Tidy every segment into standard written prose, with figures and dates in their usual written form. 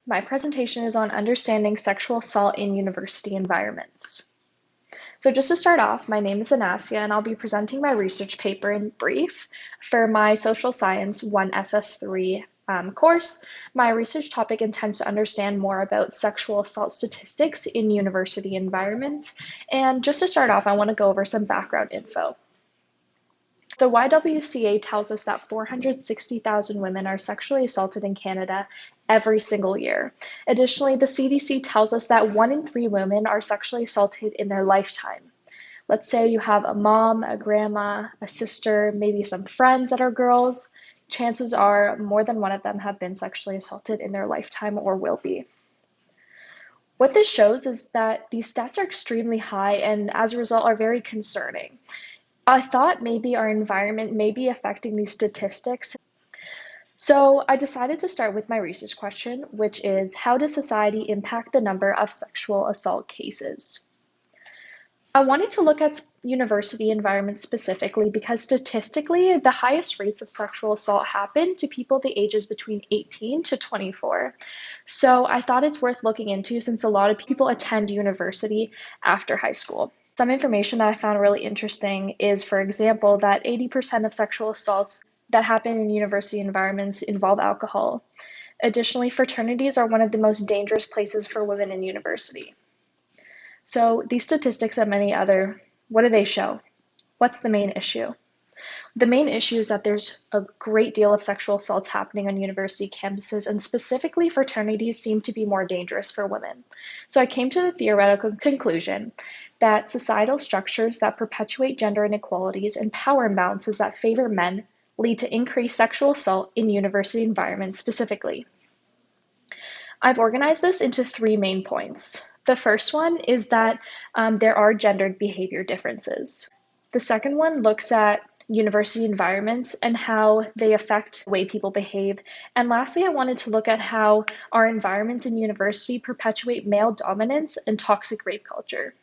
My presentation is on understanding sexual assault in university environments. So just to start off, my name is Anassya and I'll be presenting my research paper in brief for my Social Science 1SS3 course. My research topic intends to understand more about sexual assault statistics in university environments. And just to start off, I want to go over some background info. The YWCA tells us that 460,000 women are sexually assaulted in Canada every single year. Additionally, the CDC tells us that 1 in 3 women are sexually assaulted in their lifetime. Let's say you have a mom, a grandma, a sister, maybe some friends that are girls. Chances are more than one of them have been sexually assaulted in their lifetime or will be. What this shows is that these stats are extremely high and as a result are very concerning. I thought maybe our environment may be affecting these statistics. So I decided to start with my research question, which is how does society impact the number of sexual assault cases? I wanted to look at university environments specifically because statistically, the highest rates of sexual assault happen to people the ages between 18 to 24. So I thought it's worth looking into since a lot of people attend university after high school. Some information that I found really interesting is, for example, that 80% of sexual assaults that happen in university environments involve alcohol. Additionally, fraternities are one of the most dangerous places for women in university. So these statistics and many other, what do they show? What's the main issue? The main issue is that there's a great deal of sexual assaults happening on university campuses, and specifically fraternities seem to be more dangerous for women. So I came to the theoretical conclusion that societal structures that perpetuate gender inequalities and power imbalances that favor men lead to increased sexual assault in university environments specifically. I've organized this into 3 main points. The first one is that there are gendered behavior differences. The second one looks at university environments and how they affect the way people behave. And lastly, I wanted to look at how our environments in university perpetuate male dominance and toxic rape culture.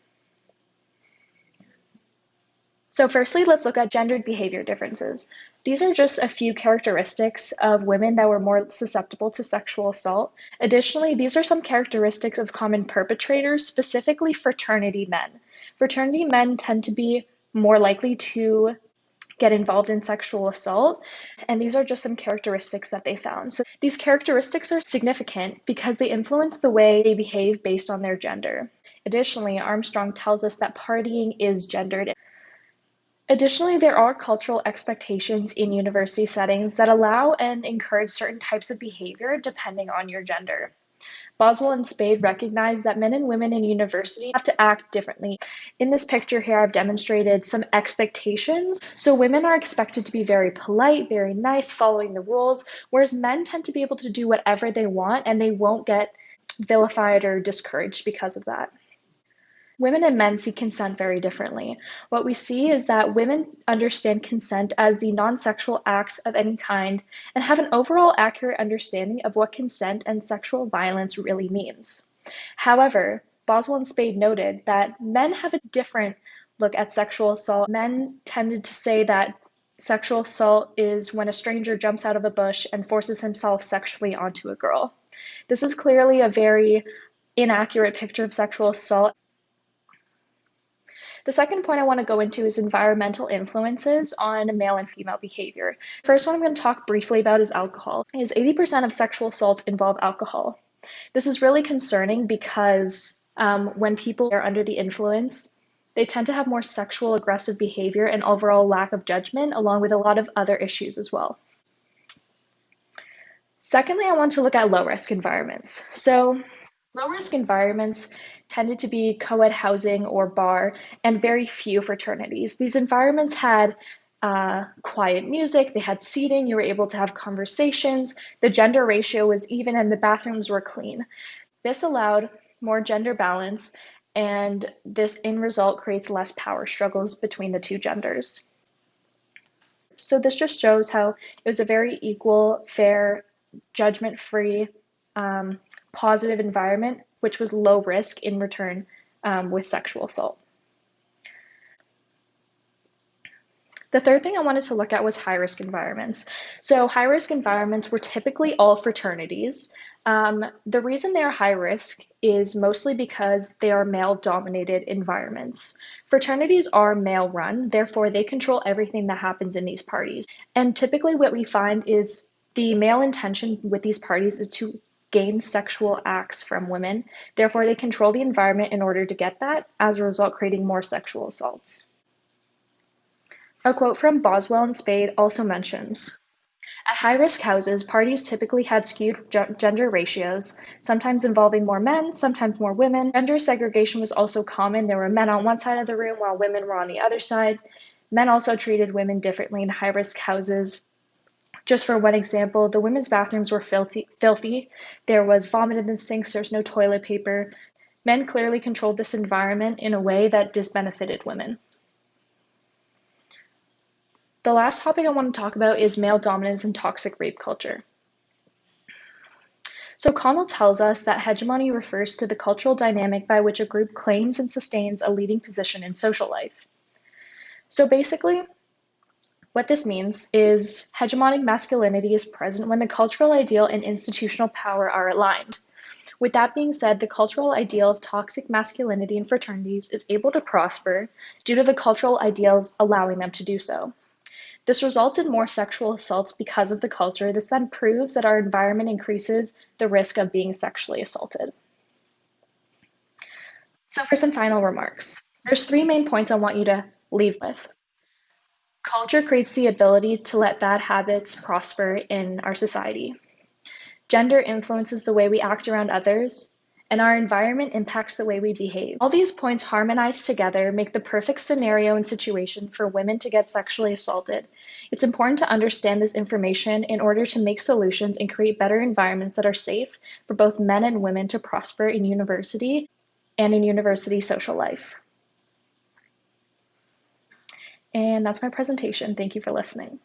So firstly, let's look at gendered behavior differences. These are just a few characteristics of women that were more susceptible to sexual assault. Additionally, these are some characteristics of common perpetrators, specifically fraternity men. Fraternity men tend to be more likely to get involved in sexual assault, and these are just some characteristics that they found. So these characteristics are significant because they influence the way they behave based on their gender. Additionally, Armstrong tells us that partying is gendered. Additionally, there are cultural expectations in university settings that allow and encourage certain types of behavior depending on your gender. Boswell and Spade recognize that men and women in university have to act differently. In this picture here, I've demonstrated some expectations. So women are expected to be very polite, very nice, following the rules, whereas men tend to be able to do whatever they want and they won't get vilified or discouraged because of that. Women and men see consent very differently. What we see is that women understand consent as the non-sexual acts of any kind and have an overall accurate understanding of what consent and sexual violence really means. However, Boswell and Spade noted that men have a different look at sexual assault. Men tended to say that sexual assault is when a stranger jumps out of a bush and forces himself sexually onto a girl. This is clearly a very inaccurate picture of sexual assault. The second point I want to go into is environmental influences on male and female behavior. First one I'm going to talk briefly about is alcohol. 80% of sexual assaults involve alcohol. This is really concerning because when people are under the influence, they tend to have more sexual aggressive behavior and overall lack of judgment, along with a lot of other issues as well. Secondly, I want to look at low-risk environments. So low-risk environments tended to be co-ed housing or bar and very few fraternities. These environments had quiet music, they had seating, you were able to have conversations, the gender ratio was even, and the bathrooms were clean. This allowed more gender balance, and this in result creates less power struggles between the two genders. So this just shows how it was a very equal, fair, judgment-free, positive environment, which was low risk in return with sexual assault. The third thing I wanted to look at was high-risk environments. So high-risk environments were typically all fraternities. The reason they are high risk is mostly because they are male-dominated environments. Fraternities are male-run, therefore they control everything that happens in these parties. And typically what we find is the male intention with these parties is to gain sexual acts from women. Therefore, they control the environment in order to get that, as a result, creating more sexual assaults. A quote from Boswell and Spade also mentions, at high-risk houses, parties typically had skewed gender ratios, sometimes involving more men, sometimes more women. Gender segregation was also common. There were men on one side of the room while women were on the other side. Men also treated women differently in high-risk houses. Just for one example, the women's bathrooms were filthy. There was vomit in the sinks. There's no toilet paper. Men clearly controlled this environment in a way that disbenefited women. The last topic I want to talk about is male dominance and toxic rape culture. So Connell tells us that hegemony refers to the cultural dynamic by which a group claims and sustains a leading position in social life. So basically, what this means is hegemonic masculinity is present when the cultural ideal and institutional power are aligned. With that being said, the cultural ideal of toxic masculinity in fraternities is able to prosper due to the cultural ideals allowing them to do so. This results in more sexual assaults because of the culture. This then proves that our environment increases the risk of being sexually assaulted. So for some final remarks, there's three main points I want you to leave with. Culture creates the ability to let bad habits prosper in our society. Gender influences the way we act around others, and our environment impacts the way we behave. All these points harmonized together make the perfect scenario and situation for women to get sexually assaulted. It's important to understand this information in order to make solutions and create better environments that are safe for both men and women to prosper in university and in university social life. And that's my presentation. Thank you for listening.